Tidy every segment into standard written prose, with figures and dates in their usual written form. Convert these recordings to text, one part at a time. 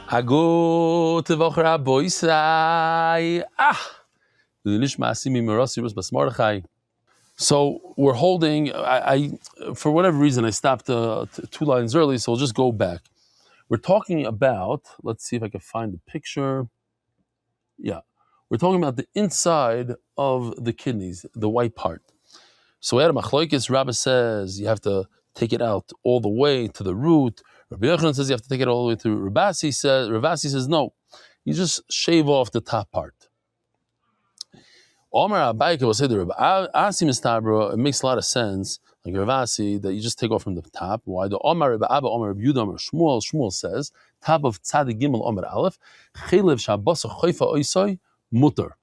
Hago Voch Raboisai. So we're holding. I for whatever reason I stopped 2 lines early, so we'll just go back. We're talking about. Let's see if I can find the picture. Yeah, we're talking about the inside of the kidneys, the white part. So we had a machloikis. Rabbi says you have to take it out all the way to the root. Rabbi Yochanan says you have to take it all the way through. Ravasi says no, you just shave off the top part. Omar Abayka will say the Rabbi Asi Mistabra. It makes a lot of sense, like Ravasi, that you just take off from the top. Why? The Omar Rabbi Abba, Omar Rabbi Yudah, Omar Shmuel says top of Tzadik Gimel Omar Aleph Chilev Shabbos Choifa Oisoi Mutter.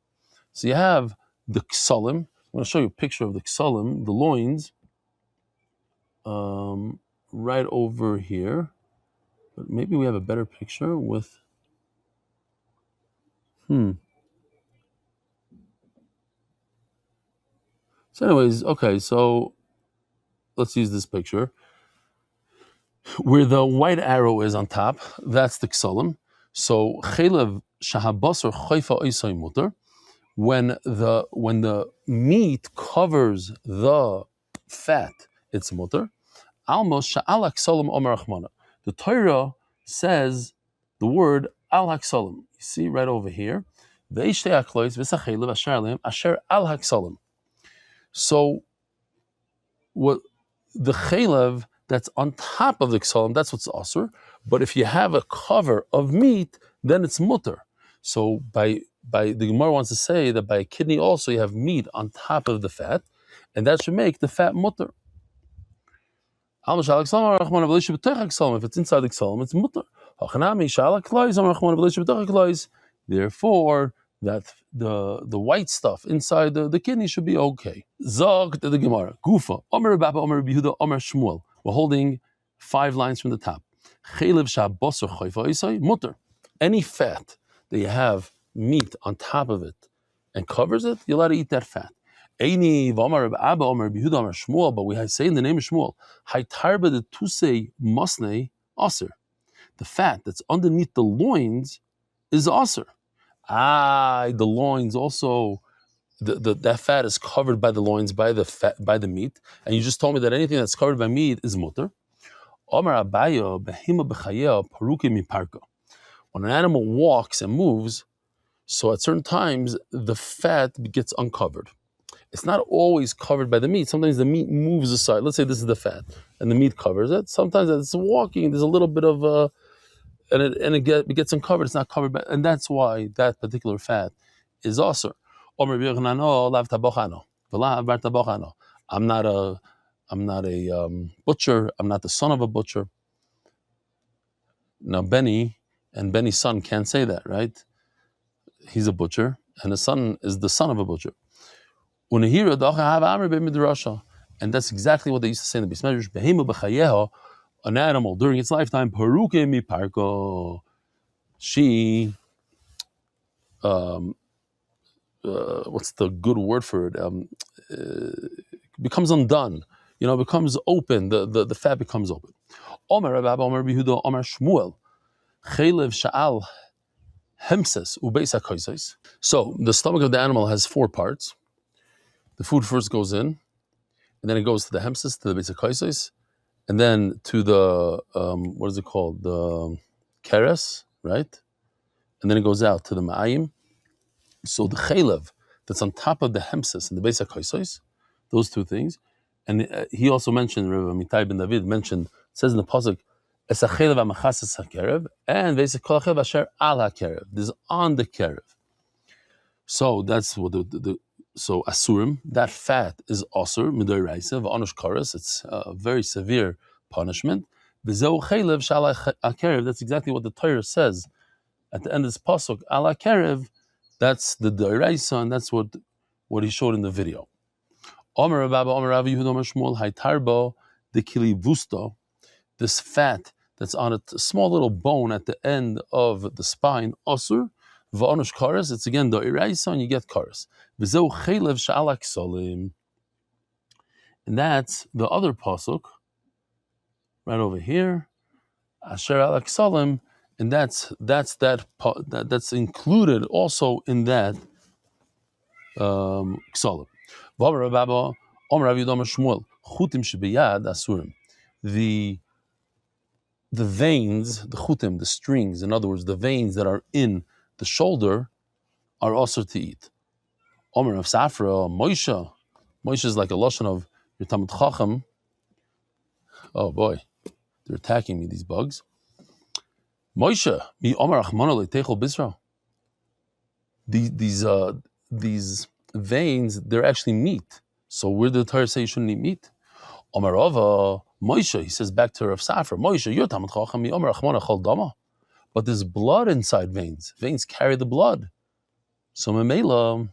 So you have the Ksalim. I'm going to show you a picture of the Ksalim, the loins, right over here. But maybe we have a better picture with. So anyways, okay, so let's use this picture. Where the white arrow is on top, that's the ksalim. So chelev shahabasar choifa oisay muter. When the meat covers the fat, it's muter. Almos sha'al ksalim omer achmana. The Torah says the word al haksalim. You see right over here. Ve'ishtei aklois v'sachelev asher aleim asher al haksalim. So, what the chelev that's on top of the ksalim, that's what's asur. But if you have a cover of meat, then it's mutter. So, by the Gemara wants to say that by a kidney also you have meat on top of the fat, and that should make the fat mutter. If it's inside the ksalim, it's mutter. Therefore, that the white stuff inside the kidney should be okay. Zog to the Gemara. Gufa. Omer Baba, Omer Yehuda, Omer Shmuel. We're holding 5 lines from the top. Chelev shabbos choifa isai mutter. Any fat that you have meat on top of it and covers it, you're allowed to eat that fat. Eini v'Omer Abba, Omer Yehuda, Omer Shmuel. But we say in the name of Shmuel, Haytarba the Tusei Masnei Aser. The fat that's underneath the loins is Aser. The loins also, that fat is covered by the loins, by the meat, and you just told me that anything that's covered by meat is mutter. Omar Abaya behima b'chayeh paruke miparka. When an animal walks and moves, so at certain times the fat gets uncovered. It's not always covered by the meat. Sometimes the meat moves aside. Let's say this is the fat, and the meat covers it. Sometimes as it's walking, there's a little bit of it gets uncovered. It's not covered by, and that's why that particular fat is also. I'm not a butcher. I'm not the son of a butcher. Now Benny and Benny's son can't say that, right? He's a butcher, and his son is the son of a butcher. And that's exactly what they used to say in the Beis Medrash. An animal during its lifetime, paruke mi parko, she, what's the good word for it? Becomes undone, becomes open. The fat becomes open. Omer Rabbi Omer Yehuda Omer Shmuel, chelev sha'al hemses ubeis hakosos. So the stomach of the animal has 4 parts. The food first goes in, and then it goes to the hemses, to the beis hakosos, and then to the, what is it called? The keres, right? And then it goes out to the ma'ayim. So the chelev that's on top of the hemses and the beis hakosos, those 2 things. And he also mentioned, Rabbi Mitai ben David mentioned, it says in the pasuk, es hachelev ha'machasas ha'kerev, and ve'esek kol ha'cherev asher al ha'kerev. This is on the kerev. So that's what so asurim, that fat is asur midoraisa v'anush karas. It's a very severe punishment. V'zeu chelev shal ha'kerev. That's exactly what the Torah says at the end of this pasuk. Al ha'kerev. That's the doraisa, and that's what he showed in the video. Omer Rabba Omer Rav Yehuda Omer Shmuel Haytarbo the kilivusto. This fat that's on a small little bone at the end of the spine asur. V'anush karas, it's again the iraisa, and you get karas. V'zeu chelev sha'al haksalim, and that's the other pasuk right over here. Asher al aksalim, and that's included also in that ksalim. V'amar Rabba, Omer Rav Yudam Shmuel, chutim shebiyad asurim. The veins, the chutim, the strings, in other words, the veins that are in the shoulder, are also to eat. Omer of Safra, Moshe. Moshe is like a lashon of your Talmud Chacham. Oh boy, they're attacking me, these bugs. Moshe, mi Omer Achmano leitechol bisra. These veins, they're actually meat. So where did the Torah say you shouldn't eat meat? Omer Rava, Moshe, he says back to Rav Safra, Moshe, your Talmud Chacham, mi Omer Achmano chol dama. But there's blood inside veins. Veins carry the blood. So Memela,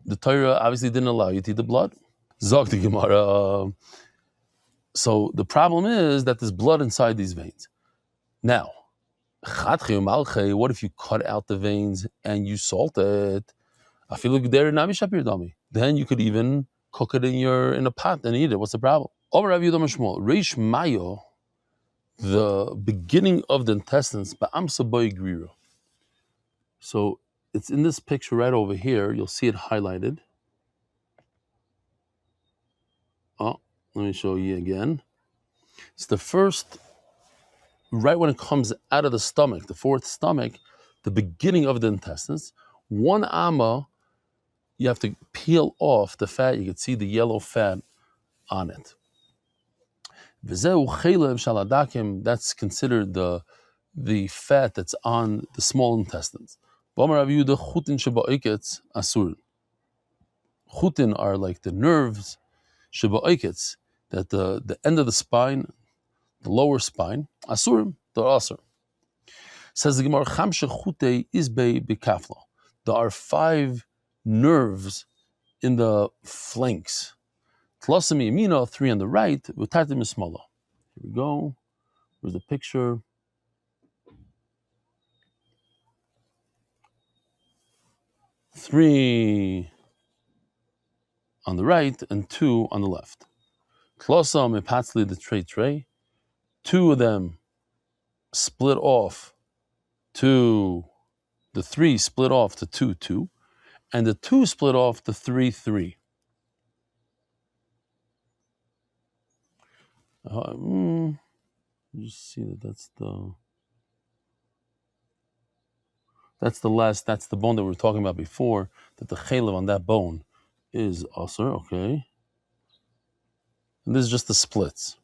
the Torah obviously didn't allow you to eat the blood. Zog the Gemara. So the problem is that there's blood inside these veins. Now, what if you cut out the veins and you salt it? I feel like then you could even cook it in a pot and eat it. What's the problem? Reish Mayo, the beginning of the intestines, so it's in this picture right over here. You'll see it highlighted. Oh, let me show you again. It's the first, right when it comes out of the stomach, the fourth stomach, the beginning of the intestines. One amma, you have to peel off the fat. You can see the yellow fat on it. That's considered the fat that's on the small intestines. Chutin are like the nerves, that the end of the spine, the lower spine, asurim, they're asur. Says the Gemara, chamshe chute izbei bekafla. There are 5 nerves in the flanks. Tlosim yamina, 3 on the right, v'tartim ismala. Here we go. Here's the picture. Three on the right and 2 on the left. Tlosam epatzli the tray. 2 of them split off to the 3 split off to 2, and the 2 split off to 3. You see that's the bone that we were talking about before, that the chaylev on that bone is asur, okay? And this is just the splits.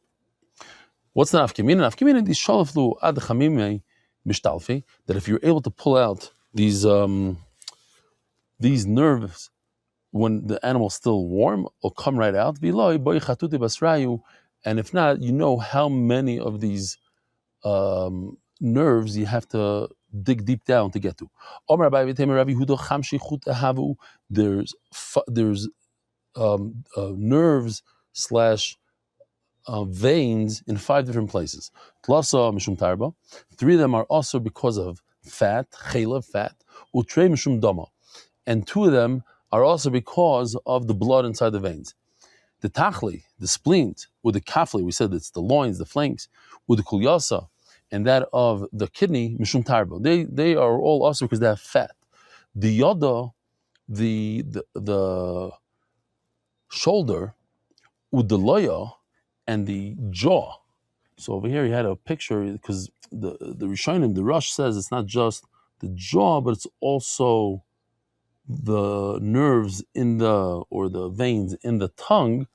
What's the nafkamina? Nafkamina di shalaflu ad chamime mishtalfi, that if you're able to pull out these nerves when the animal's still warm, will come right out. And if not, you know how many of these nerves you have to dig deep down to get to. There's nerves slash veins in 5 different places. 3 of them are also because of fat, chaylev, fat, utrei mishum dama, and 2 of them are also because of the blood inside the veins. The tachli, the spleens, with the kafli, we said it's the loins, the flanks, with the kulyasa, and that of the kidney, mishum tarbo. They are all also because they have fat. The yada, the shoulder, with the loya, and the jaw. So over here he had a picture, because the Rishonim, the Rush says it's not just the jaw, but it's also the nerves or the veins in the tongue.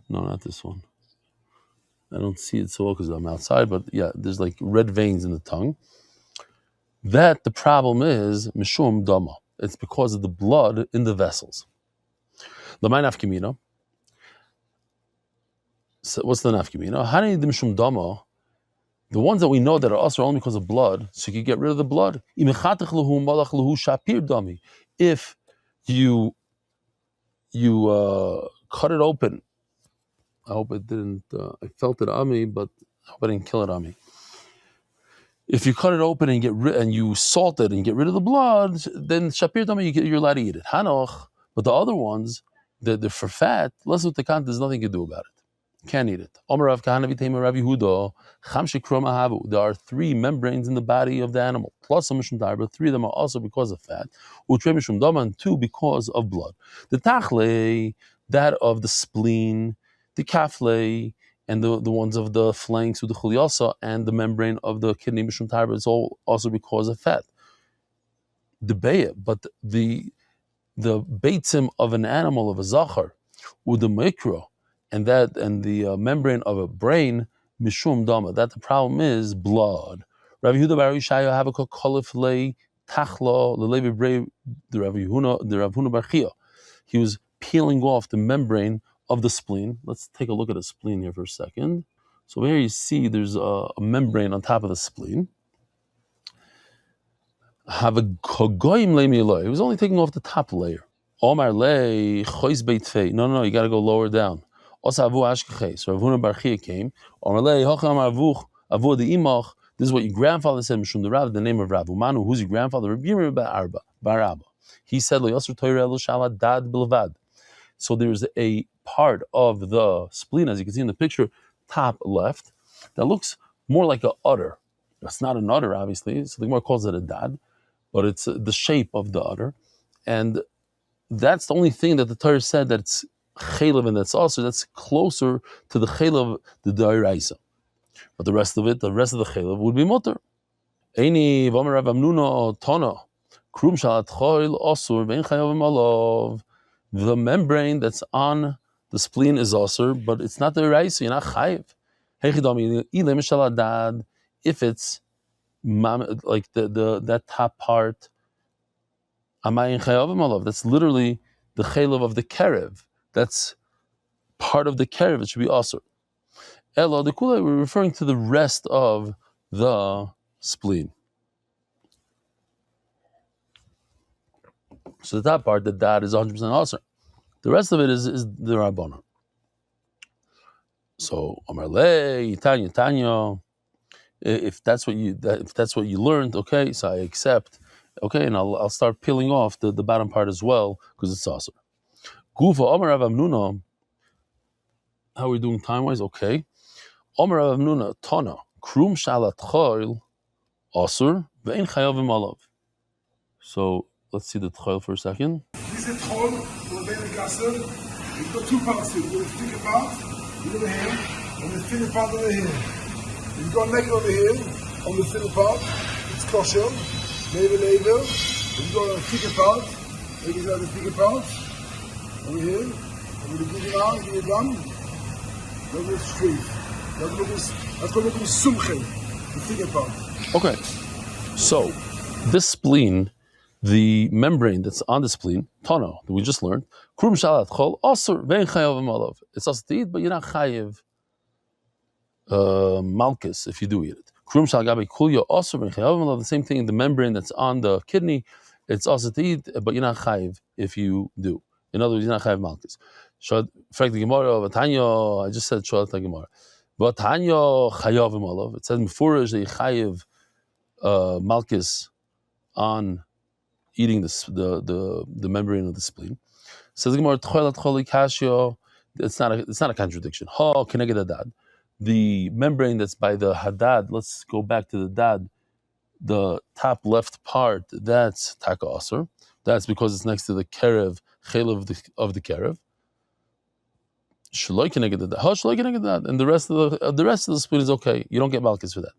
No, not this one. I don't see it so well because I'm outside, but yeah, there's like red veins in the tongue. That the problem is mishum dama. It's because of the blood in the vessels. L'may nafkamina. So what's the nafkamina? Hani the mishum dama. The ones that we know that are also only because of blood, so you can get rid of the blood. If you cut it open, I hope it didn't. I felt it on me, but I hope I didn't kill it on me. If you cut it open and you salt it and get rid of the blood, then shapir dami, you're allowed to eat it. Hanoch, but the other ones, for fat, less with the kant, there's nothing you can do about it. Can't eat it. Omer Rav Kahana v'Teimer Rav Yehuda, Chamshi Kroma Havu. There are 3 membranes in the body of the animal, plus a mishum dar, but 3 of them are also because of fat. Utre mishum dama, and 2 because of blood. The tachle, that of the spleen, the kafle, and the ones of the flanks with the chuliasa, and the membrane of the kidney mishum tarba is all also because of fat. The beya, but the beitzim of an animal, of a zachar, with the mikro, and the membrane of a brain, mishum dama, that the problem is blood. Rav Yehuda bar Yishaya have a kolif le tachlo lelevi brei the Rav Huna bar Chia. He was peeling off the membrane of the spleen. Let's take a look at the spleen here for a second. So here you see there's a membrane on top of the spleen. Have a kogoyim le miloy. He was only taking off the top layer. Omar le chois beit fei. No, you got to go lower down. Also avu ashkechei. So Rav Huna bar Chia came. Omar le hocham avu the imach. This is what your grandfather said. Mishum the Rav, the name of Rav Umanu. Who's your grandfather? Rabbi Yirmiyah bar Abba. He said lo yosur toireh lo shala dad bilvad. So there's a part of the spleen, as you can see in the picture, top left, that looks more like an udder. It's not an udder, obviously. So the Gemara calls it a dad, but it's the shape of the udder, and that's the only thing that the Torah said that it's chaylev and that's also that's closer to the chaylev the da'iraisa. But the rest of the chaylev would be mutter. Eini v'omer Rav Amnuna tana krum shalat choil osur ve'en chayavim alav. The membrane that's on the spleen is osur, but it's not the da'iraisa. You're not chayiv. Hechidami ilem shaladad. If it's like that top part, that's literally the chaylev of the kerev. That's part of the kerev. It should be asur. Elo the kula, we're referring to the rest of the spleen. So the top part, the dad, is 100% asur. The rest of it is the rabbana. So Amar le Tanya. If that's what you learned, okay, so I accept, okay, and I'll start peeling off the bottom part as well because it's asur. Gufa Amar Rav Amnuna. How are we doing time wise? Okay. Amar Rav Amnuna Tana Krum Shalat Choil Asur Ve'en Chayavim Alav. So let's see the Choil for a second. This is Choil Ve'en Gasser. It's got 2 parts here. There's a thicker part over here, and the thinner part over here. You've got a neck over here on the thinner part. It's kosher. Maybe later. You've got a thicker part. Maybe it's the thicker part over here. I'm going to give you now. Give you done. Look at the street. That's going to be sumche, the thicker part. Okay. So this spleen, the membrane that's on the spleen, tono, that we just learned, krum shalat chol osur ve'en chayavim alav. It's also to eat, but you're not chayiv malchus if you do eat it. Krum shal gabe kulya osur ve'en chayavim alav. The same thing, the membrane that's on the kidney, it's also to eat, but you're not chayiv if you do. In other words, you're not chayiv malchus. In fact, the Gemara, I just said Sholat Gemara. But Tanya chayavim alav. It says mefurish that you chayiv malchus on eating the membrane of the spleen. Says the Gemara, tcholat choli kashyo. It's not a contradiction. Ha keneged hadad. The membrane that's by the hadad. Let's go back to the dad. The top left part. That's taka asur. That's because it's next to the kerev chaylev of the kerev. Shaloi keneged hadad. And the rest of the spleen is okay. You don't get malchus for that.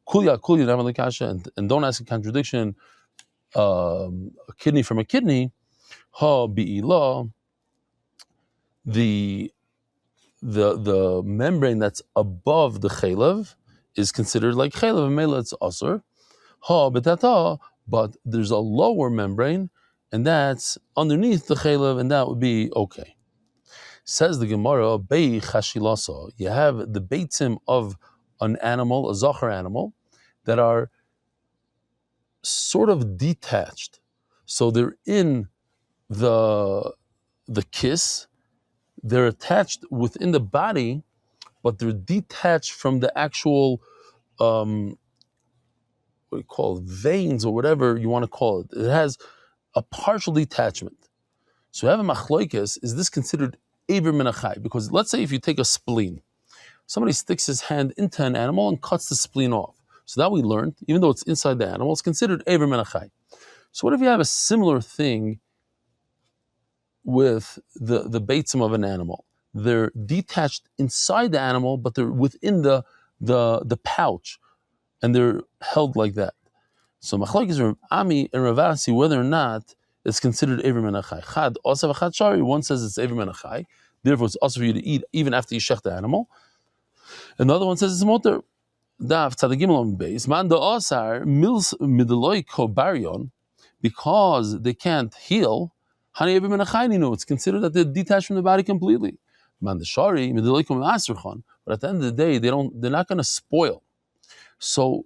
Kulya namal kasha, and don't ask a contradiction. A kidney from a kidney, ha bi'ilah, the membrane that's above the chaylev is considered like chaylev, and mela it's asur. Ha betata, but there's a lower membrane, and that's underneath the chaylev, and that would be okay. Says the Gemara, bei chashilasa, you have the beitzim of an animal, a zachar animal, that are sort of detached. So they're in the kiss, they're attached within the body, but they're detached from the actual what do you call it, veins or whatever you want to call it. It has a partial detachment. So we have a machloikes, is this considered Eber min achai? Because let's say if you take a spleen, somebody sticks his hand into an animal and cuts the spleen off. So that we learned, even though it's inside the animal, it's considered Eber min achai. So what if you have a similar thing with the beitzim of an animal? They're detached inside the animal, but they're within the pouch, and they're held like that. So machlokes Rav Ami and Rav Asi whether or not it's considered Ever min achai. Chad osav chad shari. One says it's Ever min achai, therefore it's also for you to eat even after you shech the animal. Another one says it's motor. Daf tzadagim on base man da osar mils midloi kobarion, because they can't heal. Hani Ever min achai, it's considered that they're detached from the body completely. Man da shari midloi komasrchan, but at the end of the day they're not going to spoil. So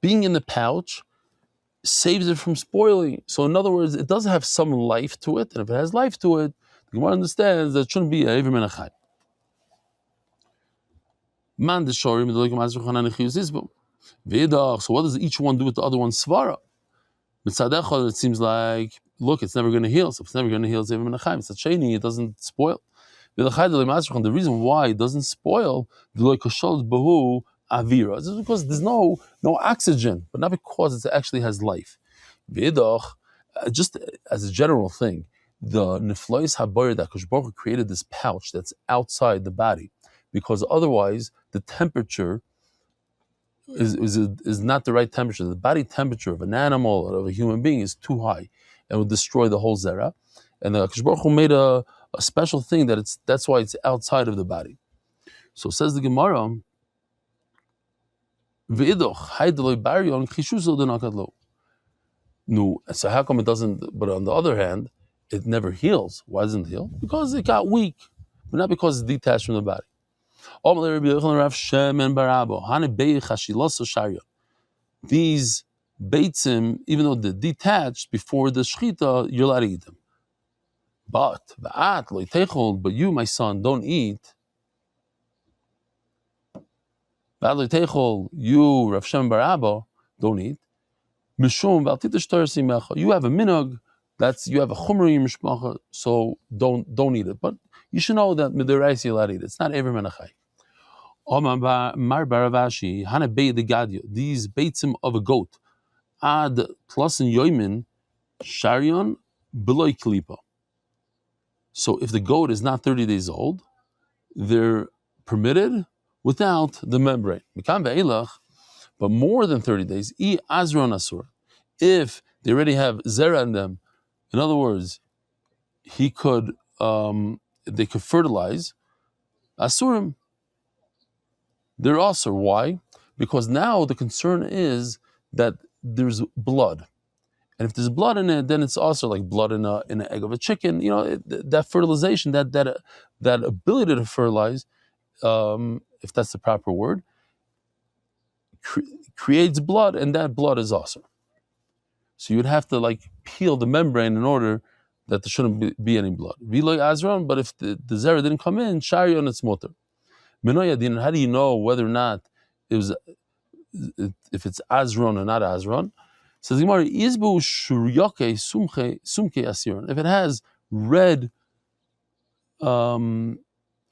being in the pouch saves it from spoiling. So in other words, it does have some life to it, and if it has life to it, the Gemara understands that it shouldn't be a Ever min achai. Man the shori midloi komasrchan anichiyus isbo. V'idach. So what does each one do with the other one's svara? Mitzadechad, it seems like, look, it's never going to heal. So if it's never going to heal, it's Ever min achai. It's a sheni, it doesn't spoil. The reason why it doesn't spoil, avira, this is because there's no oxygen, but not because it actually has life. Just as a general thing, the neflois habayir that Kadosh Baruch Hu created this pouch that's outside the body, because otherwise the temperature is not the right temperature. The body temperature of an animal or of a human being is too high and would destroy the whole zera. And the Kadosh Baruch Hu made a special thing that's why it's outside of the body. So says the Gemara, no, so how come it doesn't? But on the other hand, it never heals. Why doesn't it heal? Because it got weak, but not because it's detached from the body. These beitzim, even though they're detached before the shchita, you're allowed to eat them. But you, my son, don't eat. You, Rav Shem bar Abba, don't eat. You have a minhag, you have a chumra in mishpacha, so don't eat it. But you should know that midiraisa you're allowed to eat it. It's not Ever min achai. Mar baravashi hana beit the gadio. These beitzim of a goat, ad plus in yoimin sharion beloy klipa. So if the goat is not 30 days old, they're permitted without the membrane. But more than 30 days, azron asur. If they already have zera in them, in other words, they could fertilize, asurim. They're asur. Why? Because now the concern is that there's blood. And if there's blood in it, then it's also like blood in an egg of a chicken. That fertilization, that ability to fertilize, if that's the proper word, creates blood, and that blood is awesome. So you'd have to peel the membrane in order that there shouldn't be any blood. Viloy azron, but if the zera didn't come in, sharion it's motor. Minoyadin, how do you know whether or not if it's azron or not azron? Says Gemara, izbu shuryoke sumke asiron. If it has red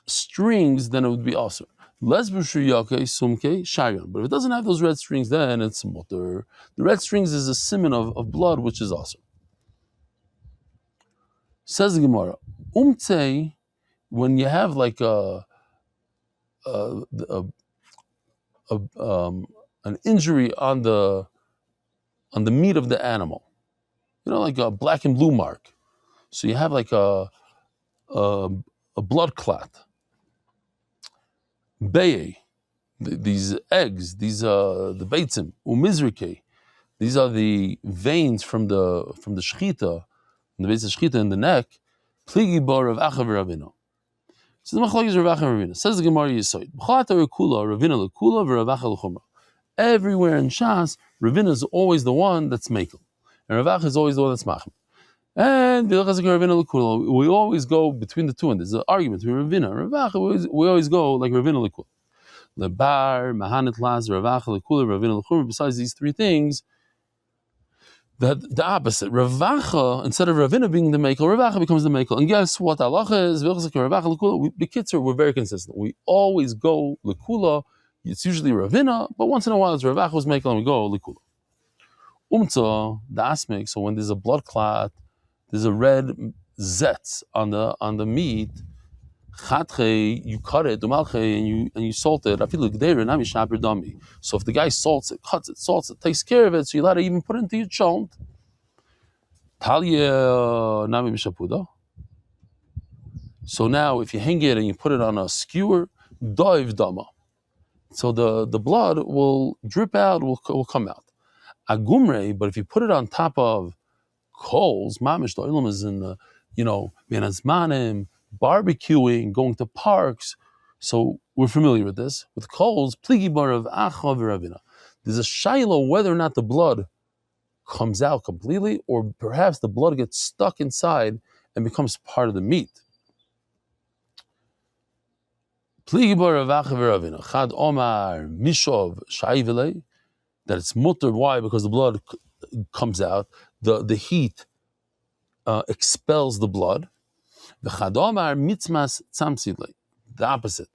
strings, then it would be awesome. Lesbu shuryoke sumke sharion. But if it doesn't have those red strings, then it's motor. The red strings is a siman of blood, which is awesome. Says the Gemara, when you have an injury on the meat of the animal, like a black and blue mark. So you have a blood clot. Beye, these eggs, these the beitzim, umizrike, these are the veins from the shechita, the base of shechita in the neck. Pligi bar of achav ravino. So the machlokes Rav Acha Ravina says the Gemara Yisoid. B'chalata rekula Ravina lekula v'Rav Acha l'chumra. Everywhere in Shas, Ravina is always the one that's makel, and Rav Acha is always the one that's machem. And Ravina lekula, we always go between the two, and there's an argument between Ravina and Rav Acha. We always go like Ravina lekula. Lebar Mahanet Laz Rav Acha lekula Ravina l'chumra. Besides these three things, The opposite. Ravacha, instead of Ravina being the Mekel, Ravacha becomes the Mekel. And guess what? Allah is Ravacha Lekula. B'kitzur, we're very consistent. We always go Lekula. It's usually Ravina, but once in a while it's Ravacha was Mekel and we go Lekula. The asmik. So when there's a blood clot, there's a red zetz on the meat. You cut it, and you salt it. So if the guy salts it, cuts it, salts it, takes care of it, so you let it even put it into your chont. So now if you hang it and you put it on a skewer, doiv dama. So the blood will drip out, will come out. Agumre, but if you put it on top of coals, mamish, the oilam is in the, benazmanim, barbecuing, going to parks. So we're familiar with this. With coals, pligi bar of acha v'ravina. There's a shaila whether or not the blood comes out completely, or perhaps the blood gets stuck inside and becomes part of the meat. Pligi bar of acha v'ravina. Chad omar mishov shayvele. That it's mutter. Why? Because the blood comes out. The heat expels the blood. The opposite.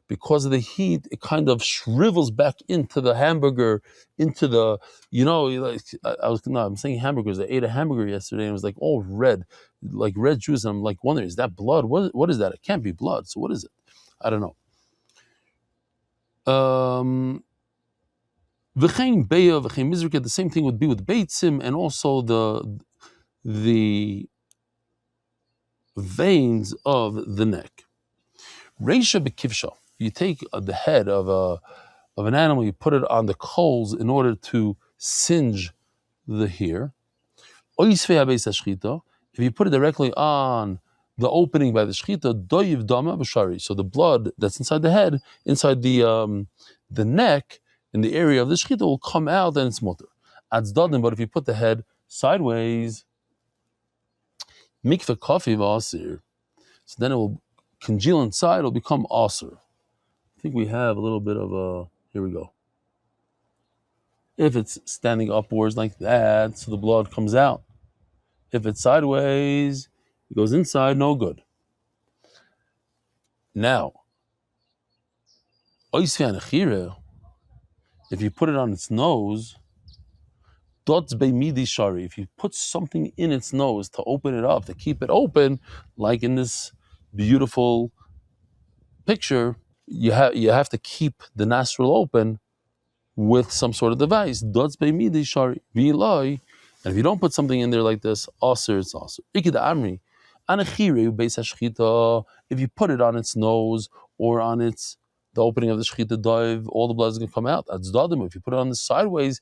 Because of the heat, it kind of shrivels back into the hamburger, into the, I'm saying hamburgers. I ate a hamburger yesterday and it was like all red, like red juice. And I'm like wondering, is that blood? What is that? It can't be blood. So what is it? I don't know. The same thing would be with beitzim and also the veins of the neck. Reisha bekivsha. You take the head of an animal, you put it on the coals in order to singe the hair. If you put it directly on the opening by the shchita, doyiv dama b'shari. So the blood that's inside the head, inside the neck, in the area of the shchita will come out and it's mutter. Atzdadim, but if you put the head sideways, mikveh kafi v'asir, so then it will congeal inside, it'll become asir. I think we have a little bit of here we go. If it's standing upwards like that, so the blood comes out. If it's sideways, it goes inside, no good. Now, if you put it on its nose, if you put something in its nose to open it up, to keep it open, like in this beautiful picture, you have to keep the nostril open with some sort of device. And if you don't put something in there like this, aser, it's aser. If you put it on its nose or on the opening of the shechita dive, all the blood is going to come out. If you put it on the sideways,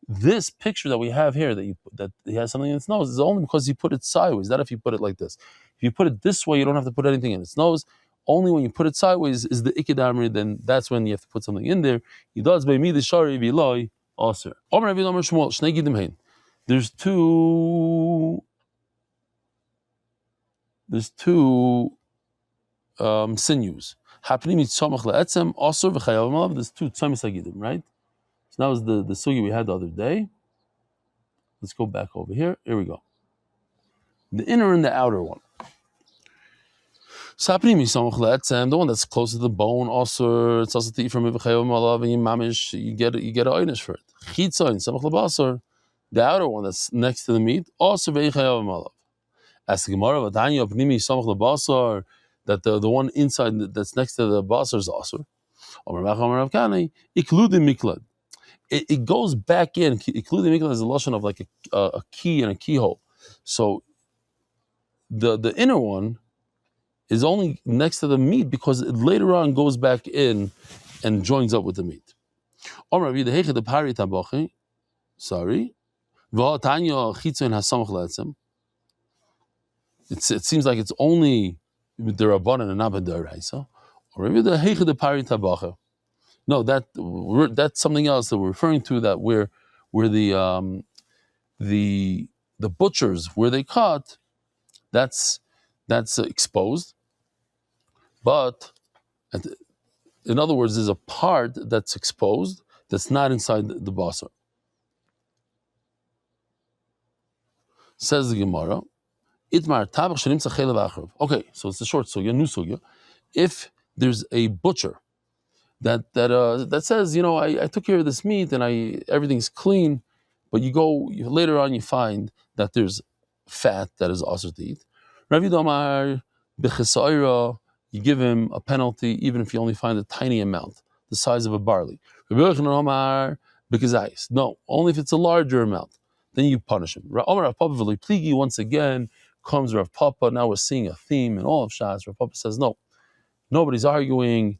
this picture that we have here, that he has something in its nose, is only because you put it sideways, not if you put it like this. If you put it this way, you don't have to put anything in its nose. Only when you put it sideways is the ikidamri, then that's when you have to put something in there. He does by me the shari viloi aser. There's two sinews. There's two tzamis hagidim, right? So that was the sugi we had the other day. Let's go back over here. Here we go. The inner and the outer one. The one that's close to the bone, also it's also to eat from and you get an einish for it. The outer one that's next to the meat, also as the Gemara of Adanya Pnimi Samach Labasar, that the one inside that's next to the basar is also. It goes back in. Including miklad is a lotion of like a key and a keyhole. So the inner one is only next to the meat because it later on goes back in and joins up with the meat. Sorry. It seems like it's only the Rabbanan and not the Deraisa. Or maybe the Heicha de Pari Tabacha. No, that's something else that we're referring to, that where the butchers, where they cut, that's exposed. But in other words, there's a part that's exposed that's not inside the basar. Says the Gemara, Itmar tabach shenimtza chelev achrav. Okay, so it's a short sugya, new sugya. If there's a butcher that says, I took care of this meat and everything's clean, but later on you find that there's fat that is also to eat. Rav Yidamar b'chesaira, you give him a penalty even if you only find a tiny amount, the size of a barley. Rav Yochanan Amar b'kezayis, no, only if it's a larger amount, then you punish him. Rav Papa v'li pligi, once again comes Rav Papa. Now we're seeing a theme in all of Shas. Rav Papa says no, nobody's arguing.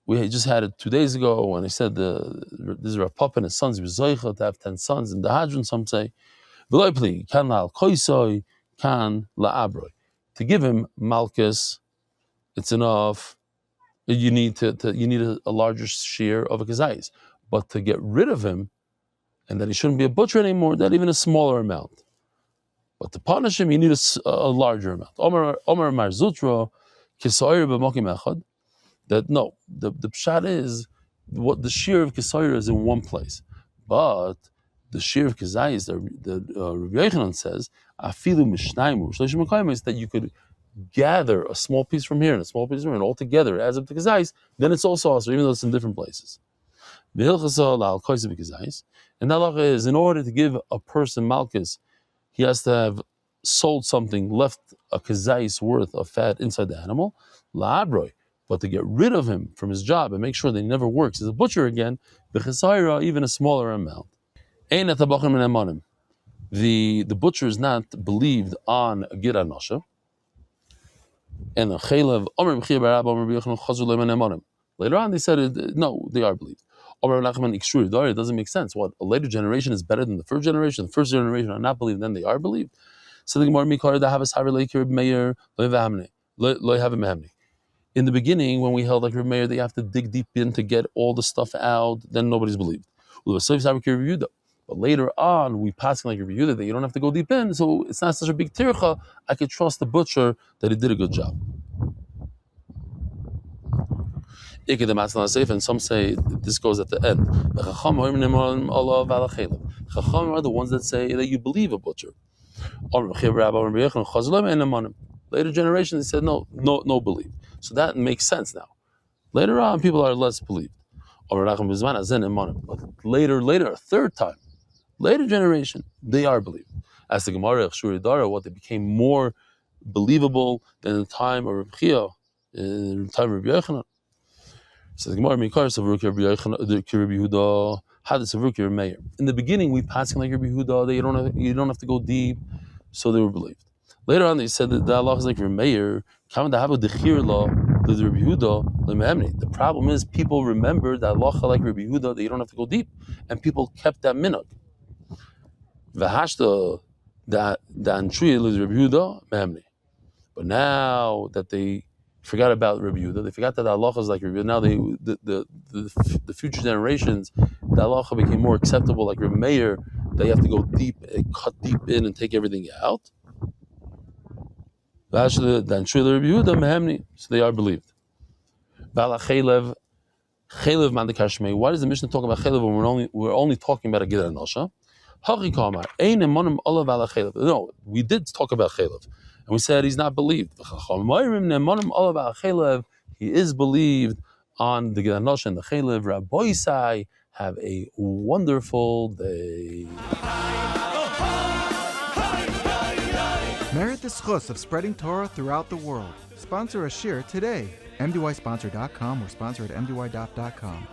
We just had it 2 days ago when they said this is Rav Papa and his sons. He was zoicha to have 10 sons in the Hadron. Some say v'lo pligi kan la'al koisoi kan la'abroi. To give him malchus, it's enough. You need a larger share of a kazayis, but to get rid of him and that he shouldn't be a butcher anymore, that even a smaller amount. But to punish him, you need a larger amount. Omer Mar Zutra kisoyer b'mokim echad. That no, the pshat is what the shear of kisoyer is in one place, but the shear of kazayis, the Rabbi Yochanan says afilu mishnayim u'shleishim mekayim, is that you could gather a small piece from here and a small piece from here and all together as up to kazayis, then it's also also, even though it's in different places. And the halacha is, in order to give a person malchus, he has to have sold something, left a kazayis worth of fat inside the animal, la'abroi. But to get rid of him from his job and make sure that he never works as a butcher again, b'chesaira, even a smaller amount. The butcher is not believed on a gid anosha. And the chaylev later on they said no, they are believed. It doesn't make sense. What, a later generation is better than the first generation? The first generation are not believed, then they are believed. So the Gemara mikar da havas haver meir loy have mehemni. In the beginning, when we held like Reb Meir, they have to dig deep in to get all the stuff out, then nobody's believed. But later on, we pass like Reb Yehuda that you don't have to go deep in, so it's not such a big tircha. I could trust the butcher that he did a good job. And some say this goes at the end. Chacham are the ones that say that you believe a butcher. Later generation, they said no believe. So that makes sense now. Later on, people are less believed. But later, a third time, later generation, they are believed. As the Gemara Chazarah, what they became more believable than the time of Reb Chia, in the time of Reb Yochanan. So the Gemara Mikar Savur Reb Yehuda, how does Savur Reb Meir? In the beginning, we passing like Reb Yehuda that you don't have to go deep, so they were believed. Later on, they said that the Allah is like Reb Meir. The problem is people remember that Allah like Reb Yehuda that you don't have to go deep, and people kept that minhag. But now that they forgot about Reb Yehuda, they forgot that Allah is like Reb Yehuda. Now the future generations, the Allah became more acceptable like Reb Meir. They have to go deep and cut deep in and take everything out. So they are believed. Why does the Mishnah talk about chaylev when we're only talking about a gid anosha? No, we did talk about chaylev, and we said he's not believed. He is believed on the gid anosha and the chaylev. Rabbi Isai, have a wonderful day. Merit the schus of spreading Torah throughout the world. Sponsor a shir today. MDYsponsor.com or sponsor at MDY.com.